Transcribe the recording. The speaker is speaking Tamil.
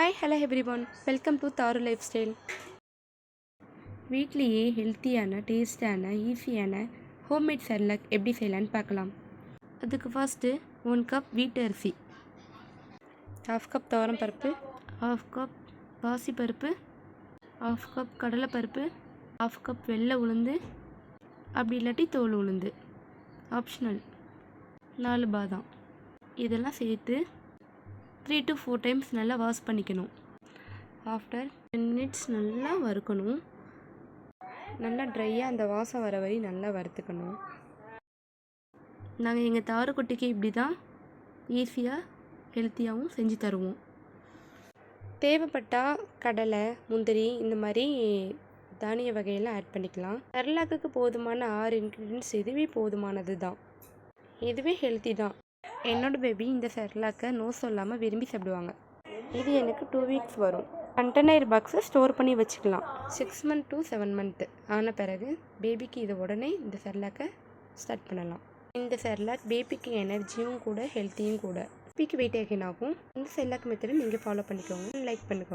Hi hello everyone, welcome to Tharu life style. வீட்லேயே ஹெல்த்தியான, டேஸ்டான, ஈஸியான ஹோம்மேட் செர்லாக் எப்படி செய்யலான்னு பார்க்கலாம். அதுக்கு ஃபர்ஸ்ட்டு 1 கப் வீட்டு அரிசி, 1/2 கப் துவரம்பருப்பு, 1/2 கப் பாசிப்பருப்பு, 1/2 கப் கடலைப்பருப்பு, 1/2 கப் வெள்ளை உளுந்து, அப்படி இல்லாட்டி தோல் உளுந்து, ஆப்ஷனல், 4 பாதாம், இதெல்லாம் சேர்த்து 3 to 4 டைம்ஸ் நல்லா வாஷ் பண்ணிக்கணும். ஆஃப்டர் 10 மினிட்ஸ் நல்லா வறுக்கணும். நல்லா ட்ரையாக அந்த வாசம் வர வரை நல்லா வறுத்துக்கணும். நாங்கள் எங்கள் தாருக்குட்டிக்கு இப்படி தான் ஈஸியாக ஹெல்த்தியாகவும் செஞ்சு தருவோம். தேவைப்பட்டால் கடலை, முந்திரி இந்த மாதிரி தானிய வகையெல்லாம் ஆட் பண்ணிக்கலாம். செர்லாக்குக்கு போதுமான 6 இன்க்ரீடியன்ட்ஸ் இதுவே போதுமானது தான். இதுவே ஹெல்த்தி தான். என்னோடய பேபி இந்த செர்லாக்கை நோ சொல்லாமல் விரும்பி சாப்பிடுவாங்க. இது எனக்கு 2 வீக்ஸ் வரும். கண்டெய்னர் பாக்ஸை ஸ்டோர் பண்ணி வச்சுக்கலாம். 6 month to 7 month ஆன பிறகு பேபிக்கு இது உடனே இந்த செர்லாக்கை ஸ்டார்ட் பண்ணலாம். இந்த செர்லாக் பேபிக்கு எனர்ஜியும் கூட, ஹெல்த்தியும் கூட. பேபிக்கு வெயிட் கெயின் ஆகும். இந்த செர்லாக் மெத்தடை நீங்கள் ஃபாலோ பண்ணிக்கோங்க, லைக் பண்ணிக்கோங்க.